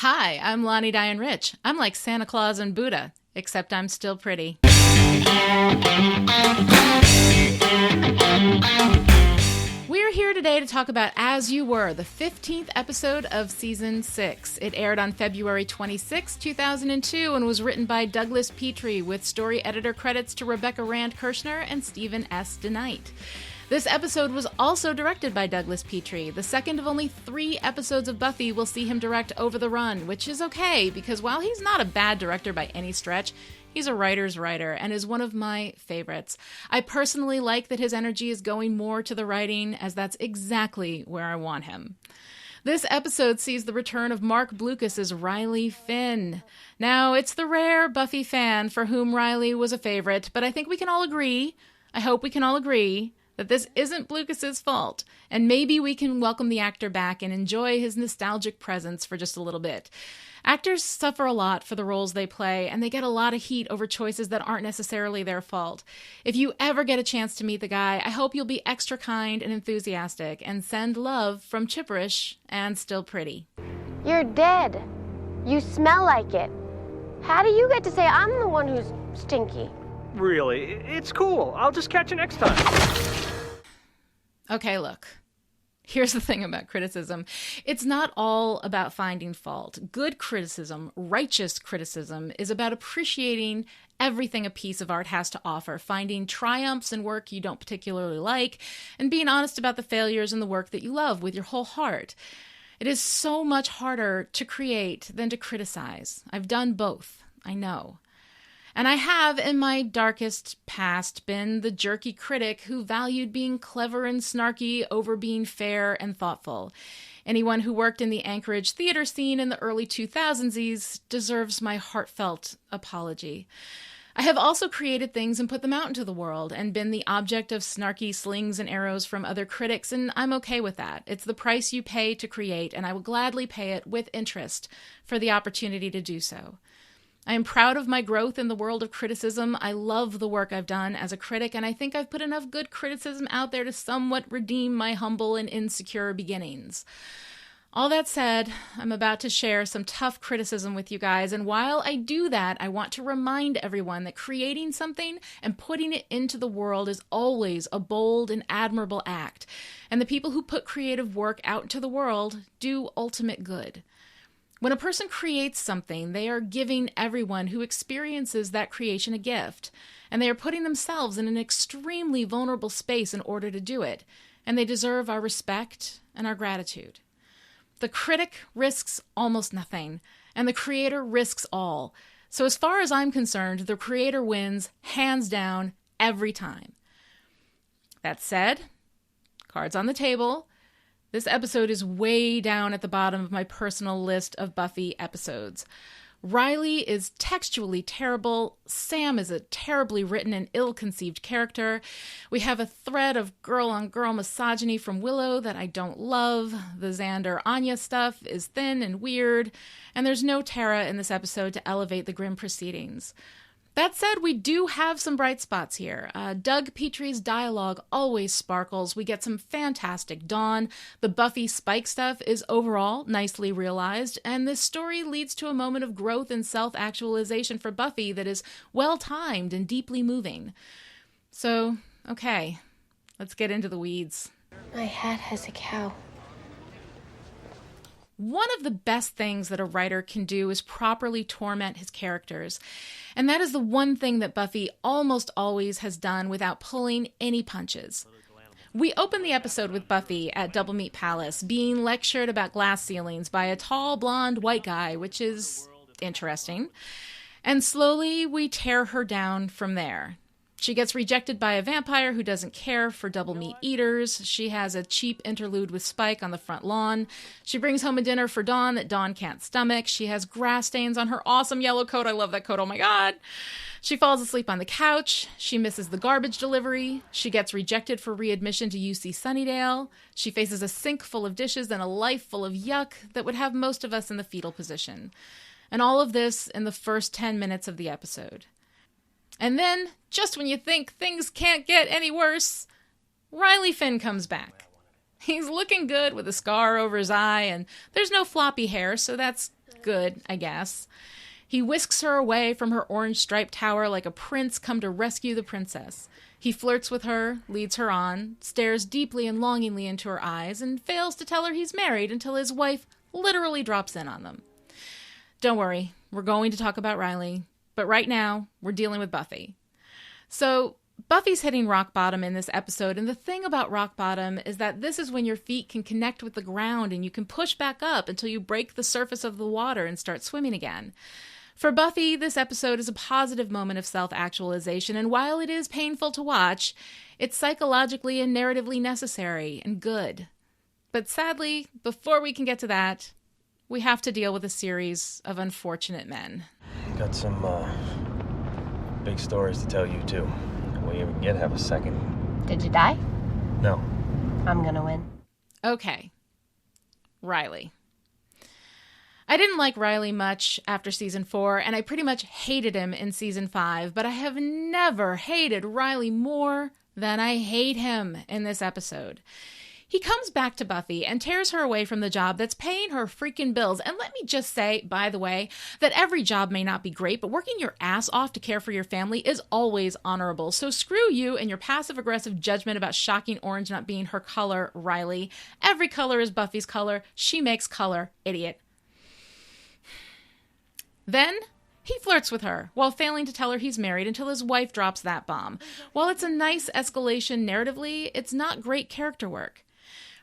Hi, I'm Lani Diane Rich. I'm like Santa Claus and Buddha, except I'm still pretty. We're here today to talk about As You Were, the 15th episode of Season 6. It aired on February 26, 2002, and was written by Douglas Petrie, with story editor credits to Rebecca Rand Kirshner and Stephen S. DeKnight. This episode was also directed by Douglas Petrie. The second of only 3 episodes of Buffy will see him direct Over the Run, which is okay, because while he's not a bad director by any stretch, he's a writer's writer and is one of my favorites. I personally like that his energy is going more to the writing, as that's exactly where I want him. This episode sees the return of Mark Blucas as Riley Finn. Now, it's the rare Buffy fan for whom Riley was a favorite, but I think we can all agree, I hope we can all agree, that this isn't Blucas's fault, and maybe we can welcome the actor back and enjoy his nostalgic presence for just a little bit. Actors suffer a lot for the roles they play, and they get a lot of heat over choices that aren't necessarily their fault. If you ever get a chance to meet the guy, I hope you'll be extra kind and enthusiastic, and send love from Chipperish and Still Pretty. You're dead. You smell like it. How do you get to say I'm the one who's stinky? Really, it's cool. I'll just catch you next time. Okay, look. Here's the thing about criticism. It's not all about finding fault. Good criticism, righteous criticism, is about appreciating everything a piece of art has to offer, finding triumphs in work you don't particularly like, and being honest about the failures in the work that you love with your whole heart. It is so much harder to create than to criticize. I've done both, I know. And I have, in my darkest past, been the jerky critic who valued being clever and snarky over being fair and thoughtful. Anyone who worked in the Anchorage theater scene in the early 2000s deserves my heartfelt apology. I have also created things and put them out into the world and been the object of snarky slings and arrows from other critics, and I'm okay with that. It's the price you pay to create, and I will gladly pay it with interest for the opportunity to do so. I am proud of my growth in the world of criticism. I love the work I've done as a critic, and I think I've put enough good criticism out there to somewhat redeem my humble and insecure beginnings. All that said, I'm about to share some tough criticism with you guys, and while I do that, I want to remind everyone that creating something and putting it into the world is always a bold and admirable act, and the people who put creative work out into the world do ultimate good. When a person creates something, they are giving everyone who experiences that creation a gift, and they are putting themselves in an extremely vulnerable space in order to do it, and they deserve our respect and our gratitude. The critic risks almost nothing, and the creator risks all. So as far as I'm concerned, the creator wins, hands down, every time. That said, cards on the table. This episode is way down at the bottom of my personal list of Buffy episodes. Riley is textually terrible. Sam is a terribly written and ill-conceived character. We have a thread of girl-on-girl misogyny from Willow that I don't love. The Xander ANYA stuff is thin and weird. And there's no Tara in this episode to elevate the grim proceedings. That said, we do have some bright spots here. Doug Petrie's dialogue always sparkles. We get some fantastic Dawn. The Buffy Spike stuff is overall nicely realized, and this story leads to a moment of growth and self-actualization for Buffy that is well-timed and deeply moving. So, okay, let's get into the weeds. My hat has a cow. One of the best things that a writer can do is properly torment his characters. And that is the one thing that Buffy almost always has done without pulling any punches. We open the episode with Buffy at Double Meat Palace being lectured about glass ceilings by a tall, blonde, white guy, which is interesting. And slowly we tear her down from there. She gets rejected by a vampire who doesn't care for double meat eaters. She has a cheap interlude with Spike on the front lawn. She brings home a dinner for Dawn that Dawn can't stomach. She has grass stains on her awesome yellow coat. I love that coat. Oh my God. She falls asleep on the couch. She misses the garbage delivery. She gets rejected for readmission to UC Sunnydale. She faces a sink full of dishes and a life full of yuck that would have most of us in the fetal position. And all of this in the first 10 minutes of the episode. And then, just when you think things can't get any worse, Riley Finn comes back. He's looking good with a scar over his eye, and there's no floppy hair, so that's Good, I guess. He whisks her away from her orange-striped tower like a prince come to rescue the princess. He flirts with her, leads her on, stares deeply and longingly into her eyes, and fails to tell her he's married until his wife literally drops in on them. Don't worry, we're going to talk about Riley, but right now, we're dealing with Buffy. So, Buffy's hitting rock bottom in this episode, and the thing about rock bottom is that this is when your feet can connect with the ground and you can push back up until you break the surface of the water and start swimming again. For Buffy, this episode is a positive moment of self-actualization, and while it is painful to watch, it's psychologically and narratively necessary and good. But sadly, before we can get to that, we have to deal with a series of unfortunate men. Got some big stories to tell you, too. We can have a second. Did you die? No. I'm gonna win. Okay. Riley. I didn't like Riley much after season 4, and I pretty much hated him in season 5, but I have never hated Riley more than I hate him in this episode. He comes back to Buffy and tears her away from the job that's paying her freaking bills. And let me just say, by the way, that every job may not be great, but working your ass off to care for your family is always honorable. So screw you and your passive-aggressive judgment about shocking orange not being her color, Riley. Every color is Buffy's color. She makes color, idiot. Then he flirts with her while failing to tell her he's married until his wife drops that bomb. While it's a nice escalation narratively, it's not great character work.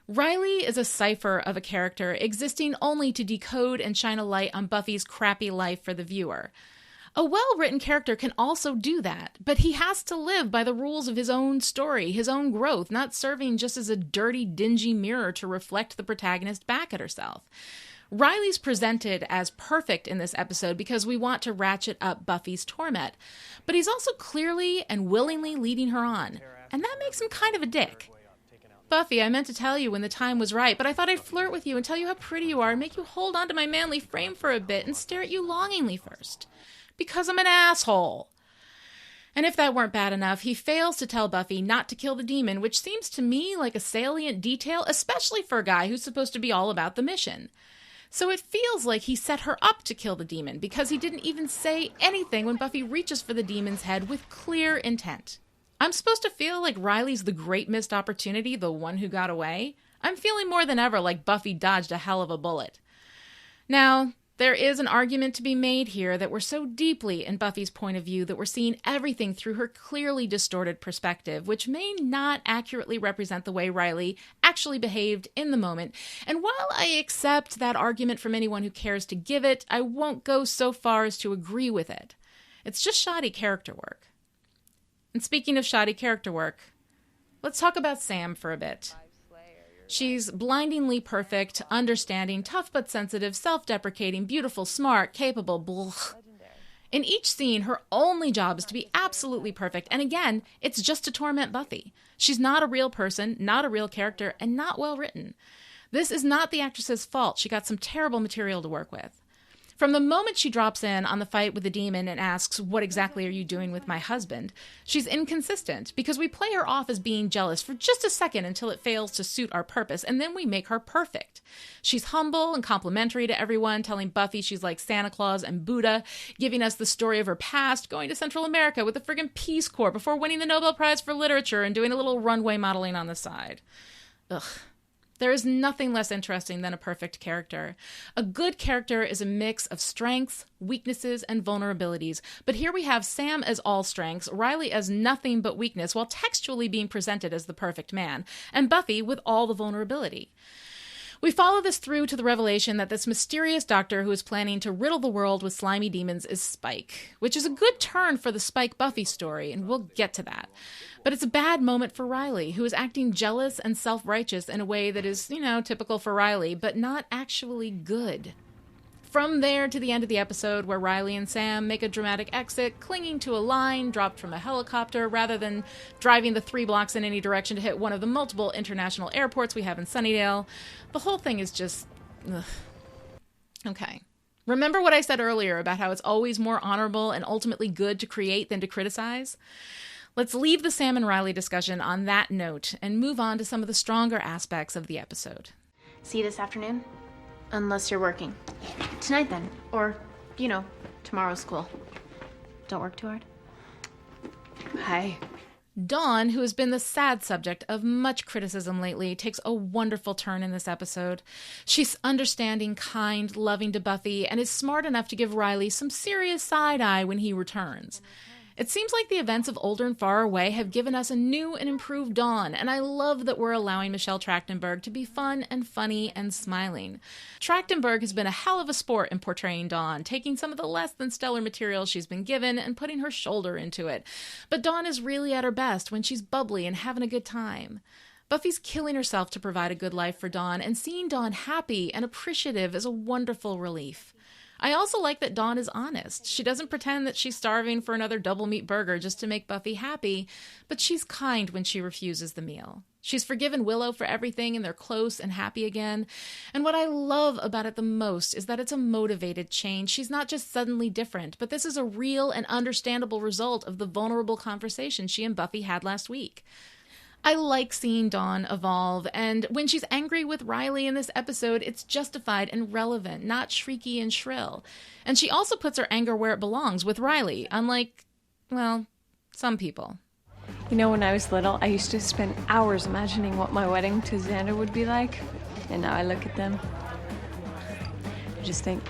Riley is a cipher of a character existing only to decode and shine a light on Buffy's crappy life for the viewer. A well-written character can also do that, but he has to live by the rules of his own story, his own growth, not serving just as a dirty, dingy mirror to reflect the protagonist back at herself. Riley's presented as perfect in this episode because we want to ratchet up Buffy's torment, but he's also clearly and willingly leading her on, and that makes him kind of a dick. Buffy, I meant to tell you when the time was right, but I thought I'd flirt with you and tell you how pretty you are and make you hold on to my manly frame for a bit and stare at you longingly first. Because I'm an asshole. And if that weren't bad enough, he fails to tell Buffy not to kill the demon, which seems to me like a salient detail, especially for a guy who's supposed to be all about the mission. So it feels like he set her up to kill the demon because he didn't even say anything when Buffy reaches for the demon's head with clear intent. I'm supposed to feel like Riley's the great missed opportunity, the one who got away? I'm feeling more than ever like Buffy dodged a hell of a bullet. Now, there is an argument to be made here that we're so deeply in Buffy's point of view that we're seeing everything through her clearly distorted perspective, which may not accurately represent the way Riley actually behaved in the moment. And while I accept that argument from anyone who cares to give it, I won't go so far as to agree with it. It's just shoddy character work. And speaking of shoddy character work, let's talk about Sam for a bit. She's blindingly perfect, understanding, tough but sensitive, self-deprecating, beautiful, smart, capable, blah. In each scene, her only job is to be absolutely perfect, and again, it's just to torment Buffy. She's not a real person, not a real character, and not well written. This is not the actress's fault. She got some terrible material to work with. From the moment she drops in on the fight with the demon and asks, "What exactly are you doing with my husband?" she's inconsistent because we play her off as being jealous for just a second until it fails to suit our purpose, and then we make her perfect. She's humble and complimentary to everyone, telling Buffy she's like Santa Claus and Buddha, giving us the story of her past, going to Central America with the friggin' Peace Corps before winning the Nobel Prize for Literature and doing a little runway modeling on the side. Ugh. There is nothing less interesting than a perfect character. A good character is a mix of strengths, weaknesses, and vulnerabilities. But here we have Sam as all strengths, Riley as nothing but weakness, while textually being presented as the perfect man, and Buffy with all the vulnerability. We follow this through to the revelation that this mysterious doctor who is planning to riddle the world with slimy demons is Spike, which is a good turn for the Spike Buffy story, and we'll get to that. But it's a bad moment for Riley, who is acting jealous and self-righteous in a way that is, typical for Riley, but not actually good. From there to the end of the episode, where Riley and Sam make a dramatic exit, clinging to a line dropped from a helicopter rather than driving the 3 blocks in any direction to hit one of the multiple international airports we have in Sunnydale. The whole thing is just... ugh. Okay. Remember what I said earlier about how it's always more honorable and ultimately good to create than to criticize? Let's leave the Sam and Riley discussion on that note and move on to some of the stronger aspects of the episode. See you this afternoon? Unless you're working. Tonight then. Or, tomorrow's school. Don't work too hard. Hi. Dawn, who has been the sad subject of much criticism lately, takes a wonderful turn in this episode. She's understanding, kind, loving to Buffy, and is smart enough to give Riley some serious side-eye when he returns. It seems like the events of Older and Far Away have given us a new and improved Dawn, and I love that we're allowing Michelle Trachtenberg to be fun and funny and smiling. Trachtenberg has been a hell of a sport in portraying Dawn, taking some of the less than stellar material she's been given and putting her shoulder into it. But Dawn is really at her best when she's bubbly and having a good time. Buffy's killing herself to provide a good life for Dawn, and seeing Dawn happy and appreciative is a wonderful relief. I also like that Dawn is honest. She doesn't pretend that she's starving for another double meat burger just to make Buffy happy, but she's kind when she refuses the meal. She's forgiven Willow for everything, and they're close and happy again. And what I love about it the most is that it's a motivated change. She's not just suddenly different, but this is a real and understandable result of the vulnerable conversation she and Buffy had last week. I like seeing Dawn evolve, and when she's angry with Riley in this episode, it's justified and relevant, not shrieky and shrill. And she also puts her anger where it belongs with Riley, unlike, well, some people. When I was little, I used to spend hours imagining what my wedding to Xander would be like, and now I look at them, I just think,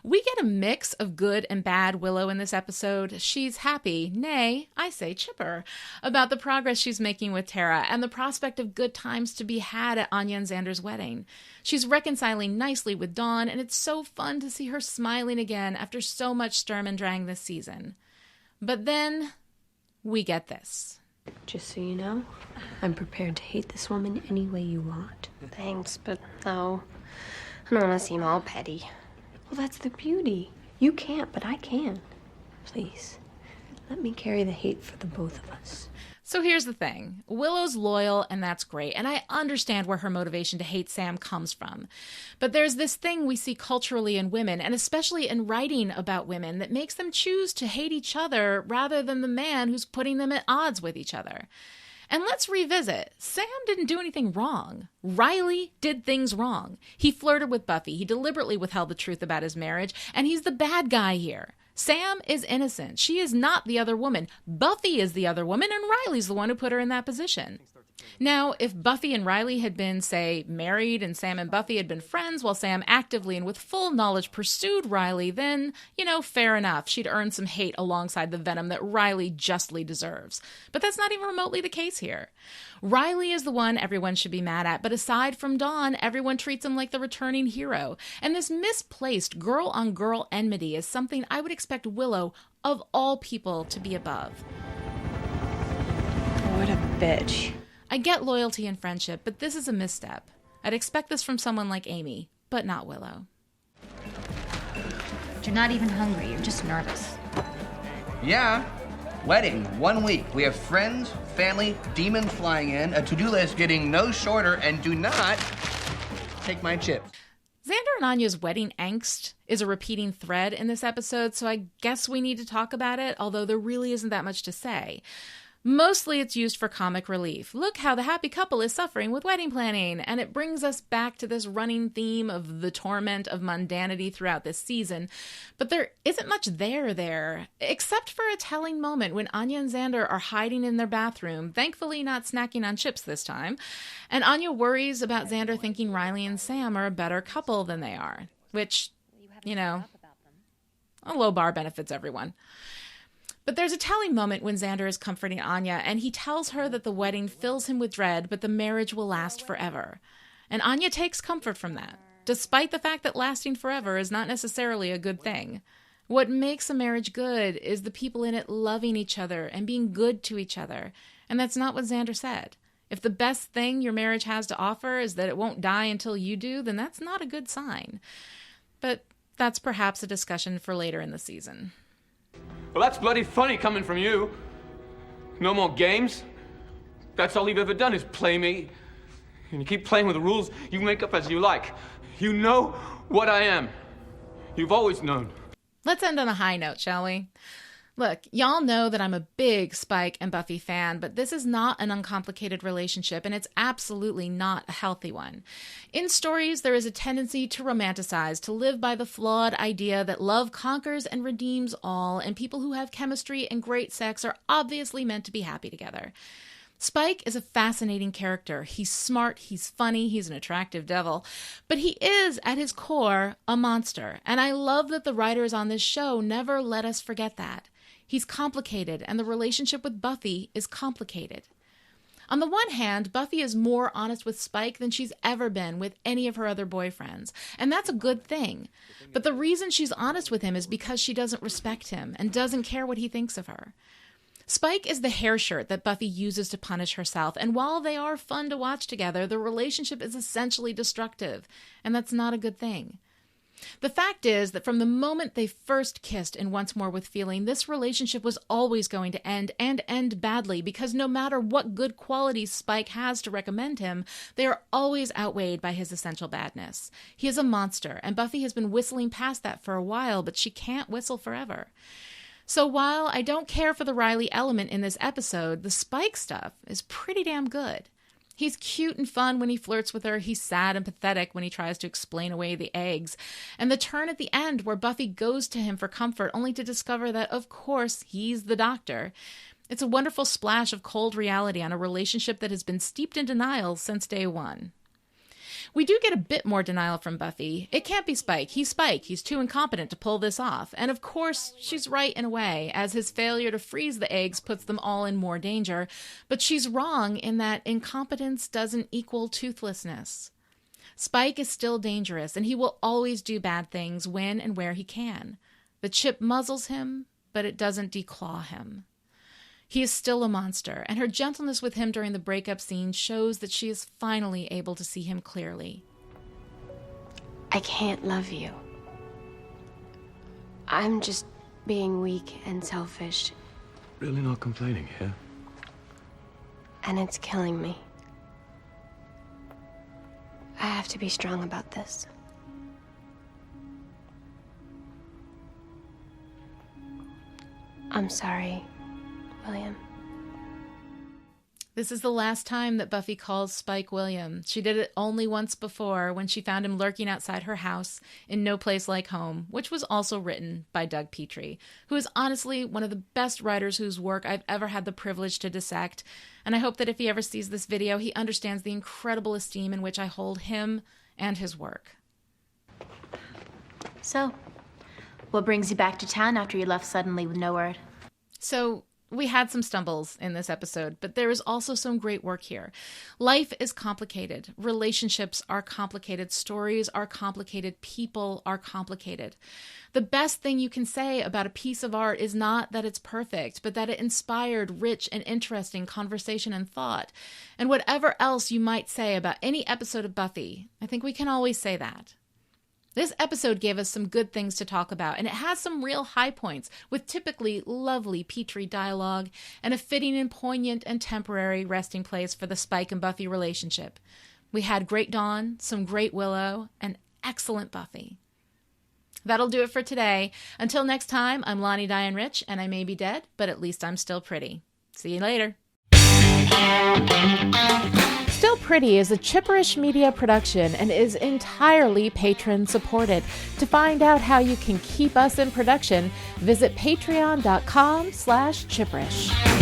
We get a mix of good and bad Willow in this episode. She's happy, nay, I say chipper, about the progress she's making with Tara and the prospect of good times to be had at Anya and Xander's wedding. She's reconciling nicely with Dawn, and it's so fun to see her smiling again after so much Sturm and Drang this season. But then we get this. Just so you know, I'm prepared to hate this woman any way you want. Thanks, but no. I don't want to seem all petty. Well, that's the beauty. You can't, but I can. Please, let me carry the hate for the both of us. So here's the thing. Willow's loyal, and that's great, and I understand where her motivation to hate Sam comes from. But there's this thing we see culturally in women, and especially in writing about women, that makes them choose to hate each other rather than the man who's putting them at odds with each other. And let's revisit. Sam didn't do anything wrong. Riley did things wrong. He flirted with Buffy. He deliberately withheld the truth about his marriage, and he's the bad guy here. Sam is innocent. She is not the other woman. Buffy is the other woman, and Riley's the one who put her in that position. Now, if Buffy and Riley had been, say, married and Sam and Buffy had been friends while Sam actively and with full knowledge pursued Riley, then, fair enough. She'd earned some hate alongside the venom that Riley justly deserves. But that's not even remotely the case here. Riley is the one everyone should be mad at, but aside from Dawn, everyone treats him like the returning hero. And this misplaced girl-on-girl enmity is something I would expect Willow, of all people, to be above. What a bitch. I get loyalty and friendship, but this is a misstep. I'd expect this from someone like Amy, but not Willow. You're not even hungry, you're just nervous. Yeah. Wedding, 1 week. We have friends, family, demons flying in, a to-do list getting no shorter, and do not take my chip. Xander and Anya's wedding angst is a repeating thread in this episode, so I guess we need to talk about it, although there really isn't that much to say. Mostly it's used for comic relief. Look how the happy couple is suffering with wedding planning, and it brings us back to this running theme of the torment of mundanity throughout this season. But there isn't much there, except for a telling moment when Anya and Xander are hiding in their bathroom, thankfully not snacking on chips this time, and Anya worries about Xander thinking Riley and Sam are a better couple than they are, which, a low bar benefits everyone. But there's a telling moment when Xander is comforting Anya, and he tells her that the wedding fills him with dread, but the marriage will last forever. And Anya takes comfort from that, despite the fact that lasting forever is not necessarily a good thing. What makes a marriage good is the people in it loving each other and being good to each other, and that's not what Xander said. If the best thing your marriage has to offer is that it won't die until you do, then that's not a good sign. But that's perhaps a discussion for later in the season. Well, that's bloody funny coming from you. No more games? That's all you've ever done is play me. And you keep playing with the rules you make up as you like. You know what I am. You've always known. Let's end on a high note, shall we? Look, y'all know that I'm a big Spike and Buffy fan, but this is not an uncomplicated relationship, and it's absolutely not a healthy one. In stories, there is a tendency to romanticize, to live by the flawed idea that love conquers and redeems all, and people who have chemistry and great sex are obviously meant to be happy together. Spike is a fascinating character. He's smart, he's funny, he's an attractive devil, but he is, at his core, a monster, and I love that the writers on this show never let us forget that. He's complicated, and the relationship with Buffy is complicated. On the one hand, Buffy is more honest with Spike than she's ever been with any of her other boyfriends, and that's a good thing. But the reason she's honest with him is because she doesn't respect him and doesn't care what he thinks of her. Spike is the hair shirt that Buffy uses to punish herself, and while they are fun to watch together, the relationship is essentially destructive, and that's not a good thing. The fact is that from the moment they first kissed in Once More with Feeling, this relationship was always going to end, and end badly, because no matter what good qualities Spike has to recommend him, they are always outweighed by his essential badness. He is a monster, and Buffy has been whistling past that for a while, but she can't whistle forever. So while I don't care for the Riley element in this episode, the Spike stuff is pretty damn good. He's cute and fun when he flirts with her. He's sad and pathetic when he tries to explain away the eggs. And the turn at the end where Buffy goes to him for comfort only to discover that, of course, he's the doctor. It's a wonderful splash of cold reality on a relationship that has been steeped in denial since day one. We do get a bit more denial from Buffy. It can't be Spike. He's Spike. He's too incompetent to pull this off. And of course, she's right in a way, as his failure to freeze the eggs puts them all in more danger. But she's wrong in that incompetence doesn't equal toothlessness. Spike is still dangerous, and he will always do bad things when and where he can. The chip muzzles him, but it doesn't declaw him. He is still a monster, and her gentleness with him during the breakup scene shows that she is finally able to see him clearly. I can't love you. I'm just being weak and selfish, Really not complaining here. and it's killing me. I have to be strong about this. I'm sorry, William. This is the last time that Buffy calls Spike William. She did it only once before, when she found him lurking outside her house in No Place Like Home, which was also written by Doug Petrie, who is honestly one of the best writers whose work I've ever had the privilege to dissect. And I hope that if he ever sees this video, he understands the incredible esteem in which I hold him and his work. So, what brings you back to town after you left suddenly with no word? So, we had some stumbles in this episode, but there is also some great work here. Life is complicated. Relationships are complicated. Stories are complicated. People are complicated. The best thing you can say about a piece of art is not that it's perfect, but that it inspired rich and interesting conversation and thought. And whatever else you might say about any episode of Buffy, I think we can always say that. This episode gave us some good things to talk about, and it has some real high points, with typically lovely Petrie dialogue and a fitting and poignant and temporary resting place for the Spike and Buffy relationship. We had great Dawn, some great Willow, and excellent Buffy. That'll do it for today. Until next time, I'm Lani Diane Rich, and I may be dead, but at least I'm still pretty. See you later. Still Pretty is a Chipperish media production and is entirely patron-supported. To find out how you can keep us in production, visit patreon.com/chipperish.